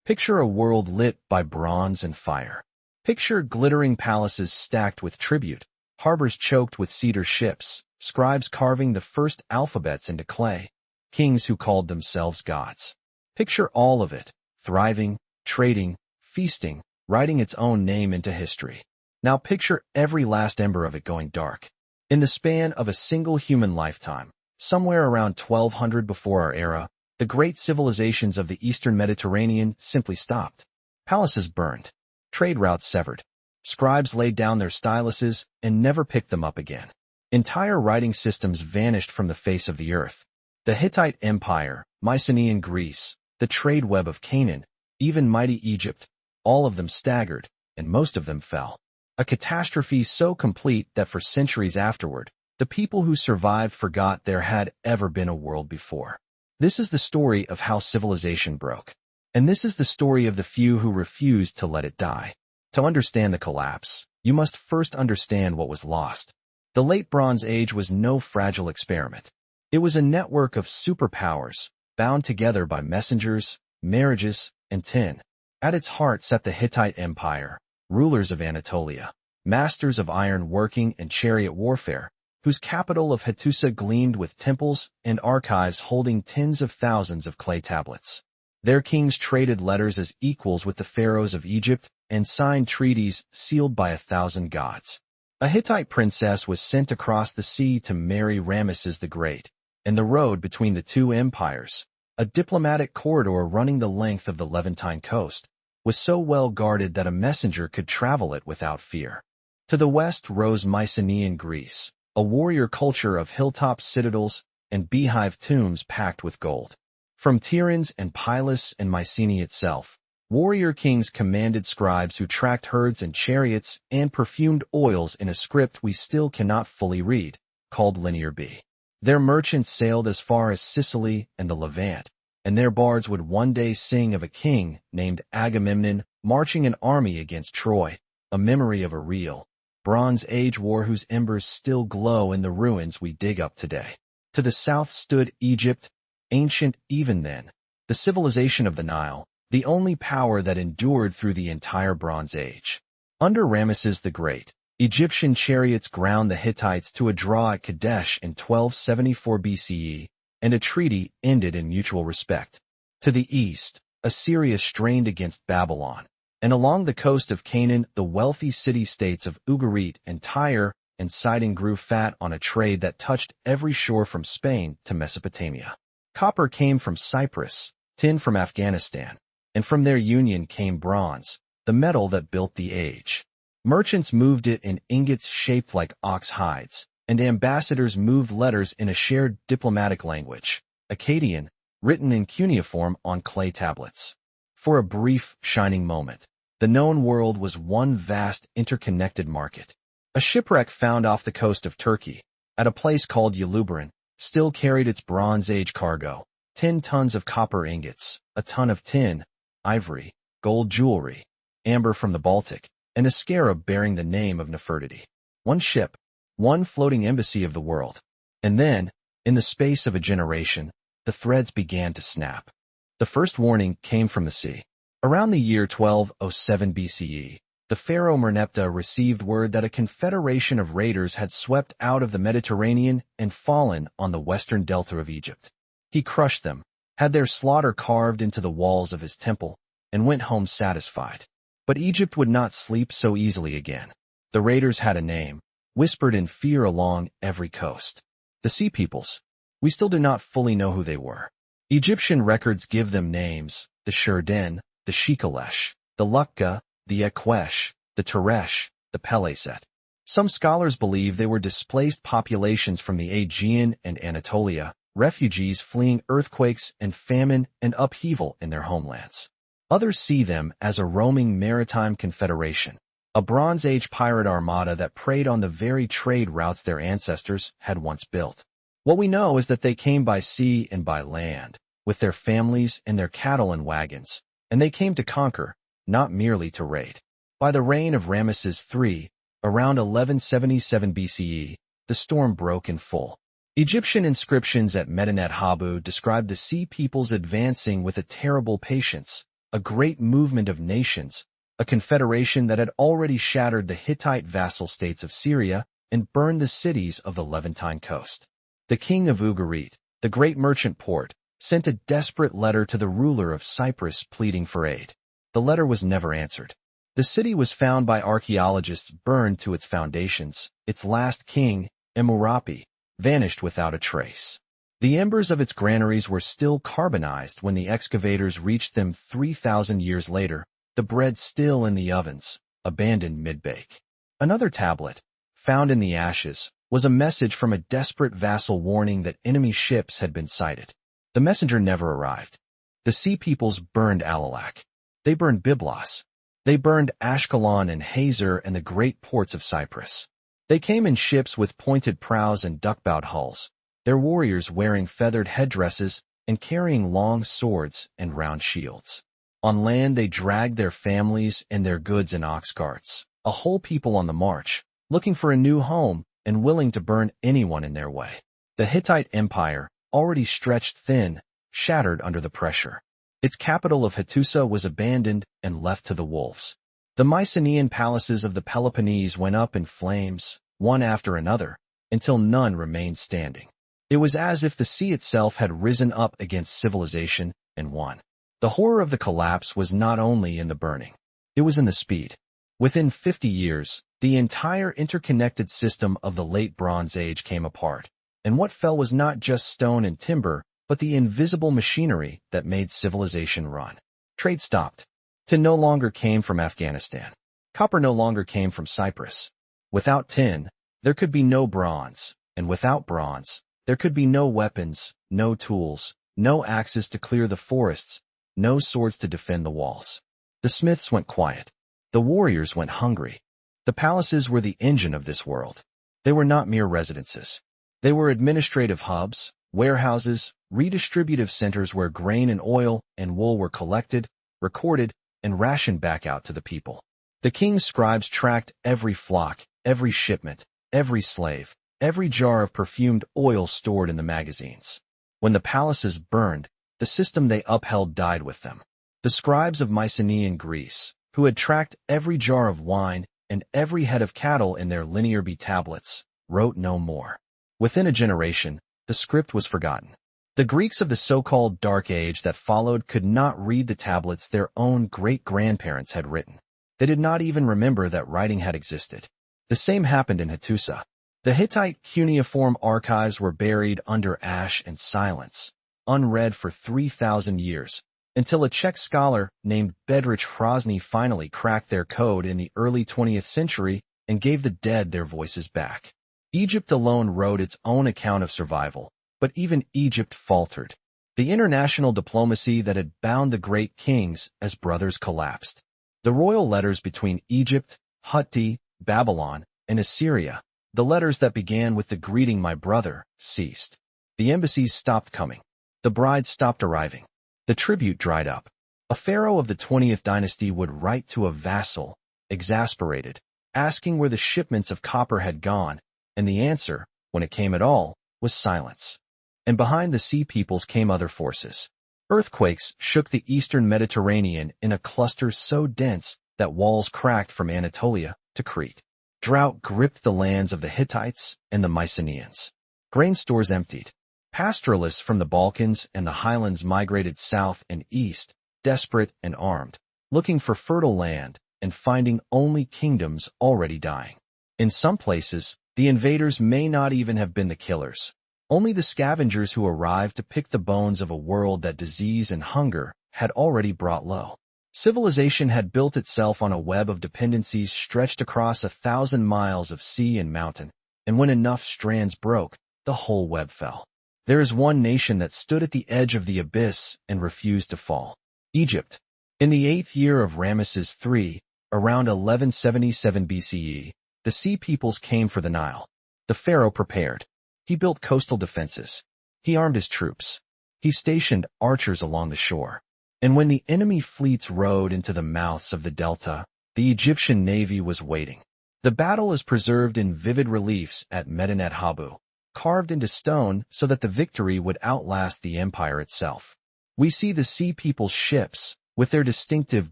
Picture a world lit by bronze and fire. Picture glittering palaces stacked with tribute, harbors choked with cedar ships, scribes carving the first alphabets into clay, kings who called themselves gods. Picture all of it, thriving, trading, feasting, writing its own name into history. Now picture every last ember of it going dark. In the span of a single human lifetime, somewhere around 1200 before our era, the great civilizations of the Eastern Mediterranean simply stopped. Palaces burned, trade routes severed, scribes laid down their styluses and never picked them up again. Entire writing systems vanished from the face of the earth. The Hittite Empire, Mycenaean Greece, the trade web of Canaan, even mighty Egypt, all of them staggered, and most of them fell. A catastrophe so complete that for centuries afterward, the people who survived forgot there had ever been a world before. This is the story of how civilization broke. And this is the story of the few who refused to let it die. To understand the collapse, you must first understand what was lost. The Late Bronze Age was no fragile experiment. It was a network of superpowers, bound together by messengers, marriages, and tin. At its heart sat the Hittite Empire, rulers of Anatolia, masters of iron working and chariot warfare, whose capital of Hattusa gleamed with temples and archives holding tens of thousands of clay tablets. Their kings traded letters as equals with the pharaohs of Egypt and signed treaties sealed by 1,000 gods. A Hittite princess was sent across the sea to marry Ramesses the Great, and the road between the two empires, a diplomatic corridor running the length of the Levantine coast, was so well guarded that a messenger could travel it without fear. To the west rose Mycenaean Greece, a warrior culture of hilltop citadels and beehive tombs packed with gold. From Tiryns and Pylos and Mycenae itself, warrior kings commanded scribes who tracked herds and chariots and perfumed oils in a script we still cannot fully read, called Linear B. Their merchants sailed as far as Sicily and the Levant, and their bards would one day sing of a king named Agamemnon marching an army against Troy, a memory of a real, Bronze Age war whose embers still glow in the ruins we dig up today. To the south stood Egypt, ancient even then, the civilization of the Nile, the only power that endured through the entire Bronze Age. Under Ramesses the Great, Egyptian chariots ground the Hittites to a draw at Kadesh in 1274 BCE, and a treaty ended in mutual respect. To the east, Assyria strained against Babylon, and along the coast of Canaan the wealthy city-states of Ugarit and Tyre and Sidon grew fat on a trade that touched every shore from Spain to Mesopotamia. Copper came from Cyprus, tin from Afghanistan, and from their union came bronze, the metal that built the age. Merchants moved it in ingots shaped like ox hides, and ambassadors moved letters in a shared diplomatic language, Akkadian, written in cuneiform on clay tablets. For a brief, shining moment, the known world was one vast interconnected market. A shipwreck found off the coast of Turkey, at a place called Uluburun, still carried its Bronze Age cargo, 10 tons of copper ingots, a ton of tin, ivory, gold jewelry, amber from the Baltic, and a scarab bearing the name of Nefertiti. One ship, one floating embassy of the world. And then, in the space of a generation, the threads began to snap. The first warning came from the sea. Around the year 1207 BCE, the pharaoh Merneptah received word that a confederation of raiders had swept out of the Mediterranean and fallen on the western delta of Egypt. He crushed them, had their slaughter carved into the walls of his temple, and went home satisfied. But Egypt would not sleep so easily again. The raiders had a name, whispered in fear along every coast. The Sea Peoples. We still do not fully know who they were. Egyptian records give them names, the Shurden, the Shikalesh, the Lukka, the Ekwesh, the Teresh, the Peleset. Some scholars believe they were displaced populations from the Aegean and Anatolia, refugees fleeing earthquakes and famine and upheaval in their homelands. Others see them as a roaming maritime confederation, a Bronze Age pirate armada that preyed on the very trade routes their ancestors had once built. What we know is that they came by sea and by land, with their families and their cattle and wagons, and they came to conquer, not merely to raid. By the reign of Ramesses III, around 1177 BCE, the storm broke in full. Egyptian inscriptions at Medinet Habu describe the Sea Peoples advancing with a terrible patience, a great movement of nations, a confederation that had already shattered the Hittite vassal states of Syria and burned the cities of the Levantine coast. The king of Ugarit, the great merchant port, sent a desperate letter to the ruler of Cyprus pleading for aid. The letter was never answered. The city was found by archaeologists burned to its foundations. Its last king, Hammurapi, vanished without a trace. The embers of its granaries were still carbonized when the excavators reached them 3,000 years later, the bread still in the ovens, abandoned mid-bake. Another tablet, found in the ashes, was a message from a desperate vassal warning that enemy ships had been sighted. The messenger never arrived. The sea peoples burned Alalak. They burned Byblos. They burned Ashkelon and Hazor and the great ports of Cyprus. They came in ships with pointed prows and duck-bowed hulls, their warriors wearing feathered headdresses and carrying long swords and round shields. On land they dragged their families and their goods in ox carts, a whole people on the march, looking for a new home and willing to burn anyone in their way. The Hittite Empire, already stretched thin, shattered under the pressure. Its capital of Hattusa was abandoned and left to the wolves. The Mycenaean palaces of the Peloponnese went up in flames, one after another, until none remained standing. It was as if the sea itself had risen up against civilization and won. The horror of the collapse was not only in the burning. It was in the speed. Within 50 years, the entire interconnected system of the late Bronze Age came apart, and what fell was not just stone and timber, but the invisible machinery that made civilization run. Trade stopped. Tin no longer came from Afghanistan. Copper no longer came from Cyprus. Without tin, there could be no bronze, and without bronze, there could be no weapons, no tools, no axes to clear the forests, no swords to defend the walls. The smiths went quiet. The warriors went hungry. The palaces were the engine of this world. They were not mere residences. They were administrative hubs, warehouses, redistributive centers where grain and oil and wool were collected, recorded, and rationed back out to the people. The king's scribes tracked every flock, every shipment, every slave, every jar of perfumed oil stored in the magazines. When the palaces burned, the system they upheld died with them. The scribes of Mycenaean Greece, who had tracked every jar of wine and every head of cattle in their linear B tablets, wrote no more. Within a generation, the script was forgotten. The Greeks of the so-called Dark Age that followed could not read the tablets their own great-grandparents had written. They did not even remember that writing had existed. The same happened in Hattusa. The Hittite cuneiform archives were buried under ash and silence, unread for 3,000 years, until a Czech scholar named Bedřich Hrozný finally cracked their code in the early 20th century and gave the dead their voices back. Egypt alone wrote its own account of survival, but even Egypt faltered. The international diplomacy that had bound the great kings as brothers collapsed. The royal letters between Egypt, Hutti, Babylon, and Assyria, the letters that began with the greeting "my brother," ceased. The embassies stopped coming. The brides stopped arriving. The tribute dried up. A pharaoh of the 20th dynasty would write to a vassal, exasperated, asking where the shipments of copper had gone, and the answer, when it came at all, was silence. And behind the sea peoples came other forces. Earthquakes shook the eastern Mediterranean in a cluster so dense that walls cracked from Anatolia to Crete. Drought gripped the lands of the Hittites and the Mycenaeans. Grain stores emptied. Pastoralists from the Balkans and the highlands migrated south and east, desperate and armed, looking for fertile land and finding only kingdoms already dying. In some places, the invaders may not even have been the killers. Only the scavengers who arrived to pick the bones of a world that disease and hunger had already brought low. Civilization had built itself on a web of dependencies stretched across 1,000 miles of sea and mountain, and when enough strands broke, the whole web fell. There is one nation that stood at the edge of the abyss and refused to fall. Egypt. In the 8th year of Ramesses III, around 1177 BCE, the sea peoples came for the Nile. The pharaoh prepared. He built coastal defenses. He armed his troops. He stationed archers along the shore. And when the enemy fleets rode into the mouths of the delta, the Egyptian navy was waiting. The battle is preserved in vivid reliefs at Medinet Habu, carved into stone so that the victory would outlast the empire itself. We see the sea people's ships, with their distinctive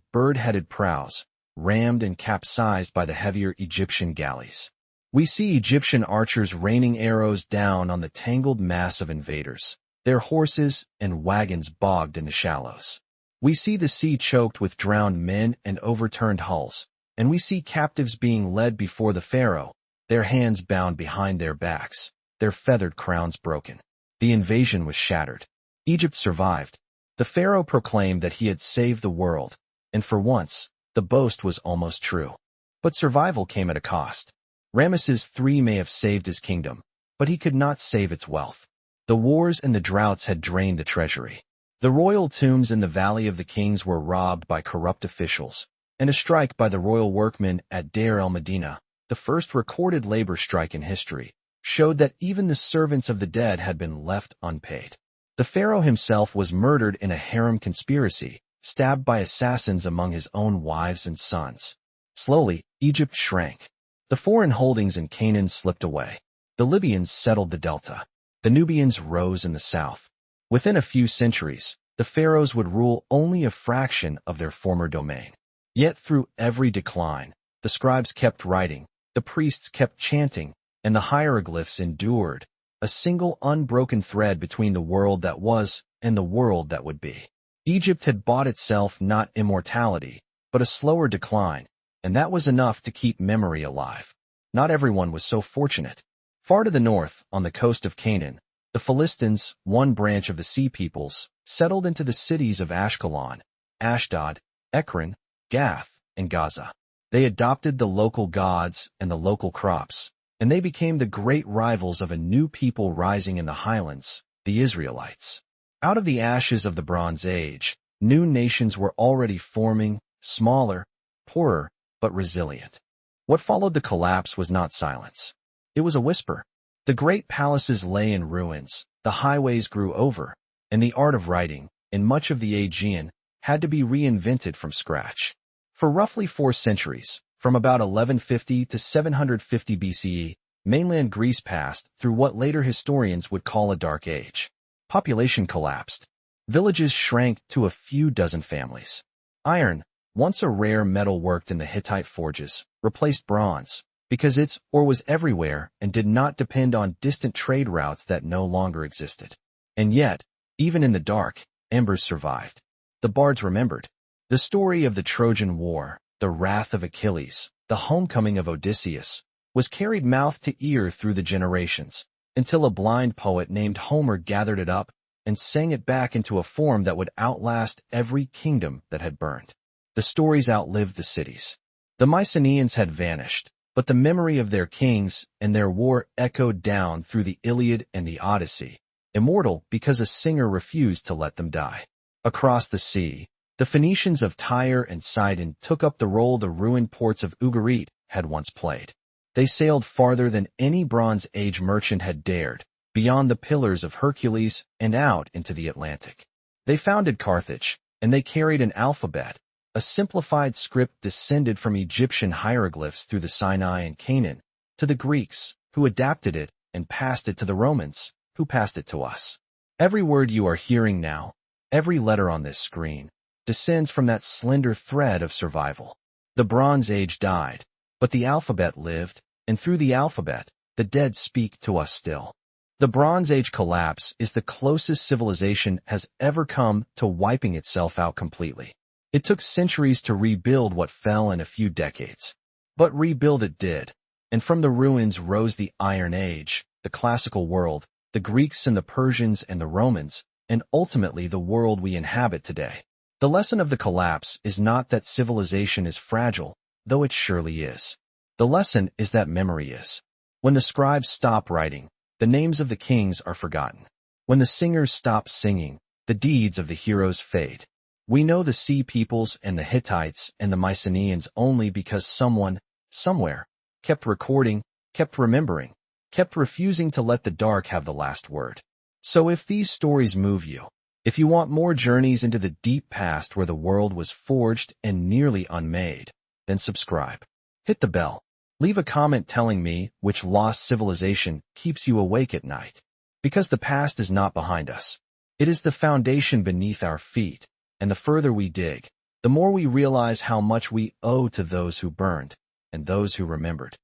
bird-headed prows, rammed and capsized by the heavier Egyptian galleys. We see Egyptian archers raining arrows down on the tangled mass of invaders, their horses and wagons bogged in the shallows. We see the sea choked with drowned men and overturned hulls, and we see captives being led before the pharaoh, their hands bound behind their backs, their feathered crowns broken. The invasion was shattered. Egypt survived. The pharaoh proclaimed that he had saved the world, and for once, the boast was almost true. But survival came at a cost. Ramesses III may have saved his kingdom, but he could not save its wealth. The wars and the droughts had drained the treasury. The royal tombs in the Valley of the Kings were robbed by corrupt officials, and a strike by the royal workmen at Deir el-Medina, the first recorded labor strike in history, showed that even the servants of the dead had been left unpaid. The pharaoh himself was murdered in a harem conspiracy, stabbed by assassins among his own wives and sons. Slowly, Egypt shrank. The foreign holdings in Canaan slipped away. The Libyans settled the delta. The Nubians rose in the south. Within a few centuries, the pharaohs would rule only a fraction of their former domain. Yet through every decline, the scribes kept writing, the priests kept chanting, and the hieroglyphs endured, a single unbroken thread between the world that was and the world that would be. Egypt had bought itself not immortality, but a slower decline, and that was enough to keep memory alive. Not everyone was so fortunate. Far to the north, on the coast of Canaan, the Philistines, one branch of the Sea Peoples, settled into the cities of Ashkelon, Ashdod, Ekron, Gath, and Gaza. They adopted the local gods and the local crops, and they became the great rivals of a new people rising in the highlands, the Israelites. Out of the ashes of the Bronze Age, new nations were already forming, smaller, poorer, but resilient. What followed the collapse was not silence. It was a whisper. The great palaces lay in ruins, the highways grew over, and the art of writing, in much of the Aegean, had to be reinvented from scratch. For roughly 4 centuries, from about 1150 to 750 BCE, mainland Greece passed through what later historians would call a dark age. Population collapsed. Villages shrank to a few dozen families. Iron, once a rare metal worked in the Hittite forges, replaced bronze, because its ore was everywhere and did not depend on distant trade routes that no longer existed. And yet, even in the dark, embers survived. The bards remembered. The story of the Trojan War, the wrath of Achilles, the homecoming of Odysseus, was carried mouth to ear through the generations, until a blind poet named Homer gathered it up and sang it back into a form that would outlast every kingdom that had burned. The stories outlived the cities. The Mycenaeans had vanished, but the memory of their kings and their war echoed down through the Iliad and the Odyssey, immortal because a singer refused to let them die. Across the sea, the Phoenicians of Tyre and Sidon took up the role the ruined ports of Ugarit had once played. They sailed farther than any Bronze Age merchant had dared, beyond the Pillars of Hercules and out into the Atlantic. They founded Carthage, and they carried an alphabet, a simplified script descended from Egyptian hieroglyphs through the Sinai and Canaan, to the Greeks, who adapted it and passed it to the Romans, who passed it to us. Every word you are hearing now, every letter on this screen, descends from that slender thread of survival. The Bronze Age died, but the alphabet lived, and through the alphabet, the dead speak to us still. The Bronze Age collapse is the closest civilization has ever come to wiping itself out completely. It took centuries to rebuild what fell in a few decades. But rebuild it did, and from the ruins rose the Iron Age, the classical world, the Greeks and the Persians and the Romans, and ultimately the world we inhabit today. The lesson of the collapse is not that civilization is fragile, though it surely is. The lesson is that memory is. When the scribes stop writing, the names of the kings are forgotten. When the singers stop singing, the deeds of the heroes fade. We know the Sea Peoples and the Hittites and the Mycenaeans only because someone, somewhere, kept recording, kept remembering, kept refusing to let the dark have the last word. So if these stories move you, if you want more journeys into the deep past where the world was forged and nearly unmade, then subscribe. Hit the bell. Leave a comment telling me which lost civilization keeps you awake at night. Because the past is not behind us. It is the foundation beneath our feet. And the further we dig, the more we realize how much we owe to those who burned and those who remembered.